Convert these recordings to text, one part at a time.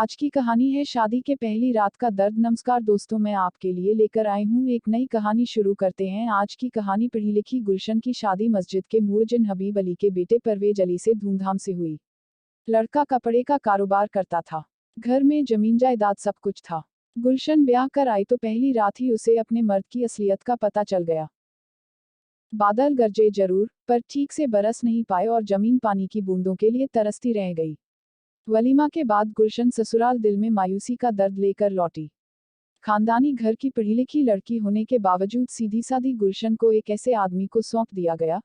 आज की कहानी है शादी के पहली रात का दर्द। नमस्कार दोस्तों, मैं आपके लिए लेकर आई हूँ एक नई कहानी। शुरू करते हैं आज की कहानी। पढ़ी लिखी गुलशन की शादी मस्जिद के मुअज्जिन हबीब अली के बेटे परवेज अली से धूमधाम से हुई। लड़का कपड़े का कारोबार करता था, घर में जमीन जायदाद सब कुछ था। गुलशन ब्याह कर आई तो पहली रात ही उसे अपने मर्द की असलियत का पता चल गया। बादल गरजे जरूर, पर ठीक से बरस नहीं पाए और जमीन पानी की बूंदों के लिए तरसती रह गई। वलीमा के बाद गुलशन ससुराल दिल में मायूसी का दर्द लेकर लौटी। खानदानी घर की पढ़ी लिखी लड़की होने के बावजूद सीधी सादी गुलशन को एक ऐसे आदमी को सौंप दिया गया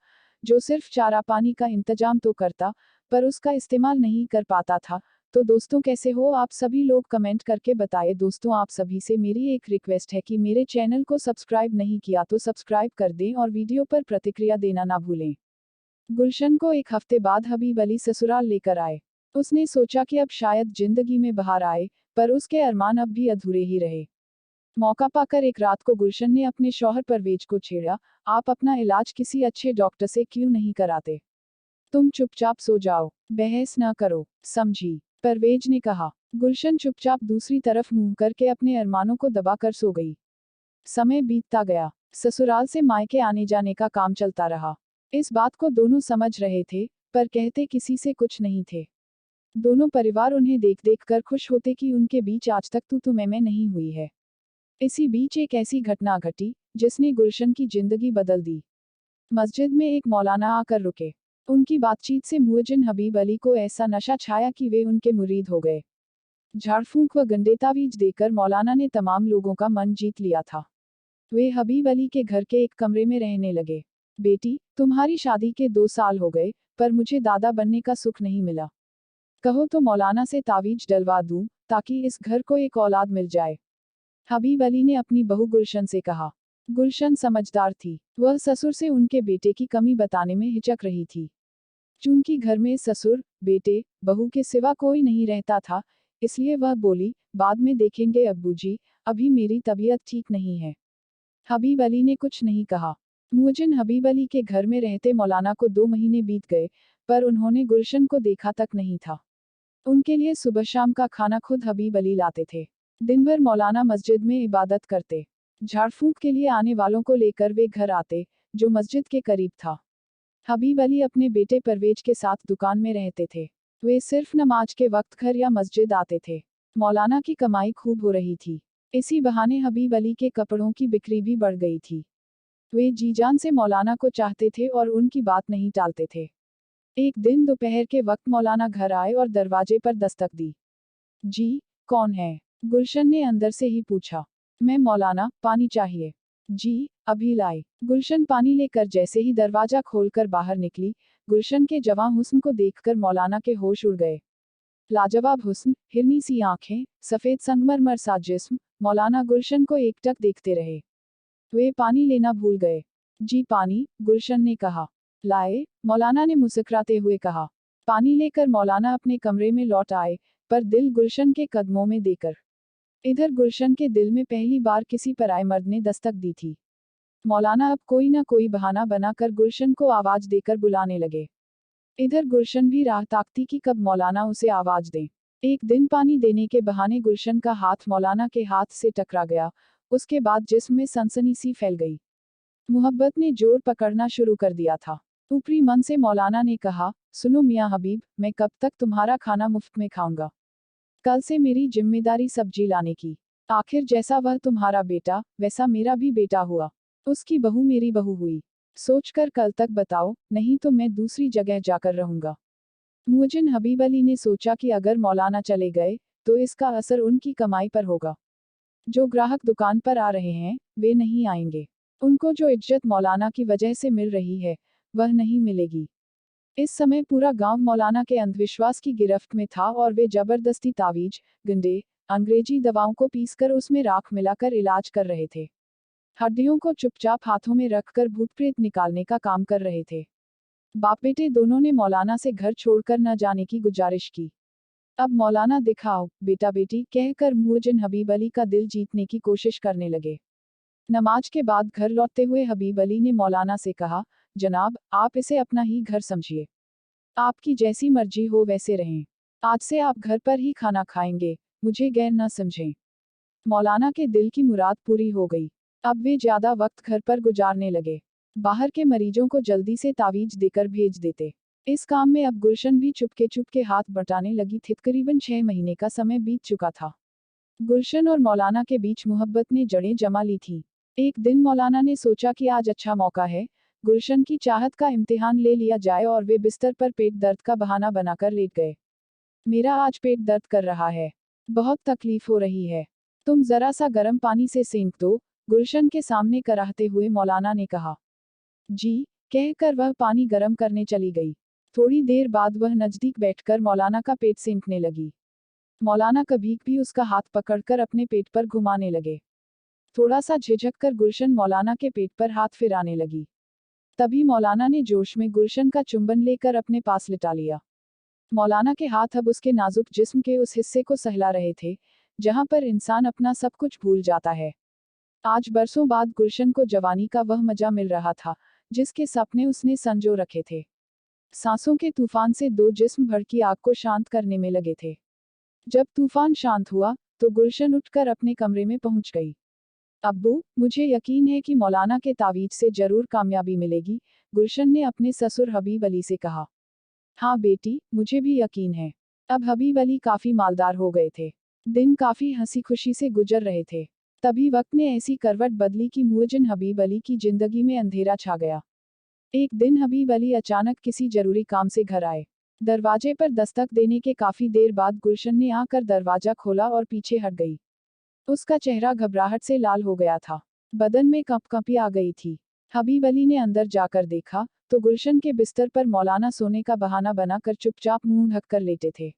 जो सिर्फ चारा पानी का इंतजाम तो करता, पर उसका इस्तेमाल नहीं कर पाता था। तो दोस्तों, कैसे हो आप सभी लोग? कमेंट करके बताएं। दोस्तों, आप सभी से मेरी एक रिक्वेस्ट है कि मेरे चैनल को सब्सक्राइब नहीं किया तो सब्सक्राइब कर दें और वीडियो पर प्रतिक्रिया देना ना भूलें। गुलशन को एक हफ्ते बाद हबीब अली ससुराल लेकर आए। उसने सोचा कि अब शायद जिंदगी में बहार आए, पर उसके अरमान अब भी अधूरे ही रहे। मौका पाकर एक रात को गुलशन ने अपने शौहर परवेज को छेड़ा, आप अपना इलाज किसी अच्छे डॉक्टर से क्यों नहीं कराते? तुम चुपचाप सो जाओ, बहस न करो, समझी? परवेज ने कहा। गुलशन चुपचाप दूसरी तरफ मुंह करके अपने अरमानों को दबाकर सो गई। समय बीतता गया, ससुराल से मायके आने जाने का काम चलता रहा। इस बात को दोनों समझ रहे थे, पर कहते किसी से कुछ नहीं थे। दोनों परिवार उन्हें देख देख कर खुश होते कि उनके बीच आज तक तू मैं नहीं हुई है। इसी बीच एक ऐसी घटना घटी जिसने गुलशन की जिंदगी बदल दी। मस्जिद में एक मौलाना आकर रुके। उनकी बातचीत से मुअज्जिन हबीब अली को ऐसा नशा छाया कि वे उनके मुरीद हो गए। झाड़फूंक व गंदे तावीज देकर मौलाना ने तमाम लोगों का मन जीत लिया था। वे हबीब अली के घर के एक कमरे में रहने लगे। बेटी, तुम्हारी शादी के 2 साल हो गए, पर मुझे दादा बनने का सुख नहीं मिला। कहो तो मौलाना से तावीज डलवा दूं, ताकि इस घर को एक औलाद मिल जाए। हबीब अली ने अपनी बहू गुलशन से कहा। गुलशन समझदार थी, वह ससुर से उनके बेटे की कमी बताने में हिचक रही थी। चूंकि घर में ससुर, बेटे, बहू के सिवा कोई नहीं रहता था, इसलिए वह बोली, बाद में देखेंगे अब्बूजी, अभी मेरी तबीयत ठीक नहीं है। हबीब अली ने कुछ नहीं कहा। मुअज्जिन हबीब अली के घर में रहते मौलाना को 2 महीने बीत गए, पर उन्होंने गुलशन को देखा तक नहीं था। उनके लिए सुबह शाम का खाना खुद हबीब अली लाते थे। दिन भर मौलाना मस्जिद में इबादत करते। झाड़फूंक के लिए आने वालों को लेकर वे घर आते, जो मस्जिद के करीब था। हबीब अली अपने बेटे परवेज के साथ दुकान में रहते थे। वे सिर्फ नमाज के वक्त घर या मस्जिद आते थे। मौलाना की कमाई खूब हो रही थी। इसी बहाने हबीब अली के कपड़ों की बिक्री भी बढ़ गई थी। वे जीजान से मौलाना को चाहते थे और उनकी बात नहीं टालते थे। एक दिन दोपहर के वक्त मौलाना घर आए और दरवाजे पर दस्तक दी। जी, कौन है? गुलशन ने अंदर से ही पूछा। मैं मौलाना, पानी चाहिए। जी, अभी लाई। गुलशन पानी लेकर जैसे ही दरवाजा खोलकर बाहर निकली, गुलशन के जवां हुस्न को देखकर मौलाना के होश उड़ गए। लाजवाब हुस्न, हिरनी सी आंखें, सफेद संगमरमर सा जिस्म। मौलाना गुलशन को एकटक देखते रहे। वे पानी लेना भूल गए। जी पानी, गुलशन ने कहा। लाए, मौलाना ने मुस्कुराते हुए कहा। पानी लेकर मौलाना अपने कमरे में लौट आए, पर दिल गुलशन के कदमों में देकर। इधर गुलशन के दिल में पहली बार किसी पराये मर्द ने दस्तक दी थी। मौलाना अब कोई ना कोई बहाना बनाकर गुलशन को आवाज देकर बुलाने लगे। इधर गुलशन भी राह ताकती कि कब मौलाना उसे आवाज दें। एक दिन पानी देने के बहाने गुलशन का हाथ मौलाना के हाथ से टकरा गया। उसके बाद जिस्म में सनसनी सी फैल गई। मोहब्बत ने जोर पकड़ना शुरू कर दिया था। ऊपरी मन से मौलाना ने कहा, सुनो मियाँ हबीब, मैं कब तक तुम्हारा खाना मुफ्त में खाऊंगा? कल से मेरी जिम्मेदारी सब्जी लाने की। आखिर जैसा वह तुम्हारा बेटा, वैसा मेरा भी बेटा हुआ। उसकी बहू मेरी बहू हुई। सोचकर कल तक बताओ, नहीं तो मैं दूसरी जगह जाकर रहूंगा। मुअज्जिन हबीब अली ने सोचा कि अगर मौलाना चले गए, तो इसका असर उनकी कमाई पर होगा। जो ग्राहक दुकान पर आ रहे हैं, वे नहीं आएंगे। उनको जो इज्जत मौलाना की वजह से मिल रही है, वह नहीं मिलेगी। इस समय पूरा गांव मौलाना के अंधविश्वास की गिरफ्त में था और वे जबरदस्ती तावीज, गंडे, अंग्रेजी दवाओं को पीसकर उसमें राख मिलाकर इलाज कर रहे थे। हड्डियों को चुपचाप हाथों में रखकर भूत प्रेत निकालने का काम कर रहे थे। बाप बेटे दोनों ने मौलाना से घर छोड़कर न जाने की गुजारिश की। अब मौलाना दिखाओ, बेटा बेटी कहकर मुअज्जिन हबीब अली का दिल जीतने की कोशिश करने लगे। नमाज के बाद घर लौटते हुए हबीब अली ने मौलाना से कहा, जनाब, आप इसे अपना ही घर समझिए। आपकी जैसी मर्जी हो वैसे रहें। आज से आप घर पर ही खाना खाएंगे, मुझे गैर न समझें। मौलाना के दिल की मुराद पूरी हो गई। अब वे ज्यादा वक्त घर पर गुजारने लगे। बाहर के मरीजों को जल्दी से तावीज देकर भेज देते। इस काम में अब गुलशन भी चुपके चुपके हाथ बटाने लगी थी। करीबन 6 महीने का समय बीत चुका था। गुलशन और मौलाना के बीच मोहब्बत ने जड़ें जमा ली थी। एक दिन मौलाना ने सोचा कि आज अच्छा मौका है, गुलशन की चाहत का इम्तिहान ले लिया जाए, और वे बिस्तर पर पेट दर्द का बहाना बनाकर लेट गए। मेरा आज पेट दर्द कर रहा है, बहुत तकलीफ हो रही है, तुम जरा सा गर्म पानी से सेंक दो, गुलशन के सामने कराहते हुए मौलाना ने कहा। जी, कहकर वह पानी गर्म करने चली गई। थोड़ी देर बाद वह नजदीक बैठकर मौलाना का पेट सेंकने लगी। मौलाना कभी भी उसका हाथ पकड़कर अपने पेट पर घुमाने लगे। थोड़ा सा झिझक कर गुलशन मौलाना के पेट पर हाथ फिराने लगी। तभी मौलाना ने जोश में गुलशन का चुंबन लेकर अपने पास लिटा लिया। मौलाना के हाथ अब उसके नाजुक जिस्म के उस हिस्से को सहला रहे थे, जहां पर इंसान अपना सब कुछ भूल जाता है। आज बरसों बाद गुलशन को जवानी का वह मजा मिल रहा था, जिसके सपने उसने संजो रखे थे। सांसों के तूफान से दो जिस्म भड़की आग को शांत करने में लगे थे। जब तूफान शांत हुआ, तो गुलशन उठकर अपने कमरे में पहुंच गई। अब्बू, मुझे यकीन है कि मौलाना के तावीज से जरूर कामयाबी मिलेगी, गुलशन ने अपने ससुर हबीब अली से कहा। हाँ बेटी, मुझे भी यकीन है। अब हबीब अली काफी मालदार हो गए थे। दिन काफी हंसी खुशी से गुजर रहे थे। तभी वक्त ने ऐसी करवट बदली कि मुअज्जिन हबीब अली की जिंदगी में अंधेरा छा गया। एक दिन हबीब अली अचानक किसी जरूरी काम से घर आए। दरवाजे पर दस्तक देने के काफी देर बाद गुलशन ने आकर दरवाजा खोला और पीछे हट गई। उसका चेहरा घबराहट से लाल हो गया था। बदन में कंपकंपी आ गई थी। हबीब अली ने अंदर जाकर देखा, तो गुलशन के बिस्तर पर मौलाना सोने का बहाना बनाकर चुपचाप मुंह ढककर लेटे थे।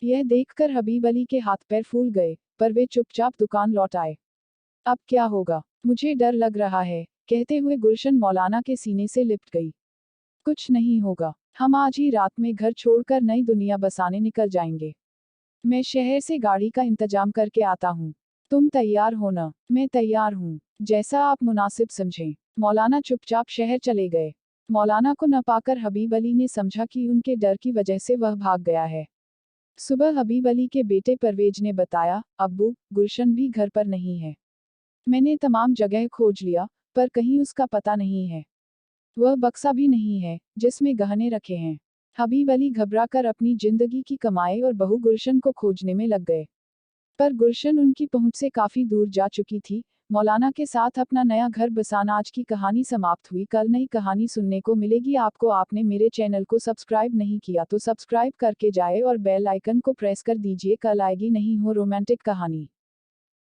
यह देखकर हबीब अली के हाथ पैर फूल गए, पर वे चुपचाप दुकान लौट आए। अब क्या होगा, मुझे डर लग रहा है, कहते हुए गुलशन मौलाना के सीने से लिपट गई। कुछ नहीं होगा, हम आज ही रात में घर छोड़कर नई दुनिया बसाने निकल जाएंगे। मैं शहर से गाड़ी का इंतजाम करके आता हूँ। तुम तैयार हो ना? मैं तैयार हूँ, जैसा आप मुनासिब समझें। मौलाना चुपचाप शहर चले गए। मौलाना को न पाकर हबीब अली ने समझा कि उनके डर की वजह से वह भाग गया है। सुबह हबीब अली के बेटे परवेज ने बताया, अब्बू, गुलशन भी घर पर नहीं है। मैंने तमाम जगह खोज लिया, पर कहीं उसका पता नहीं है। वह बक्सा भी नहीं है, जिसमें गहने रखे हैं। हबीब अली घबराकर अपनी जिंदगी की कमाई और बहू गुलशन को खोजने में लग गए। पर गुलशन उनकी पहुंच से काफी दूर जा चुकी थी। मौलाना के साथ अपना नया घर बसाना। आज की कहानी समाप्त हुई। कल नई कहानी सुनने को मिलेगी आपको। आपने मेरे चैनल को सब्सक्राइब नहीं किया तो सब्सक्राइब करके जाए और बेल आइकन को प्रेस कर दीजिए। कल आएगी नहीं हो रोमांटिक कहानी।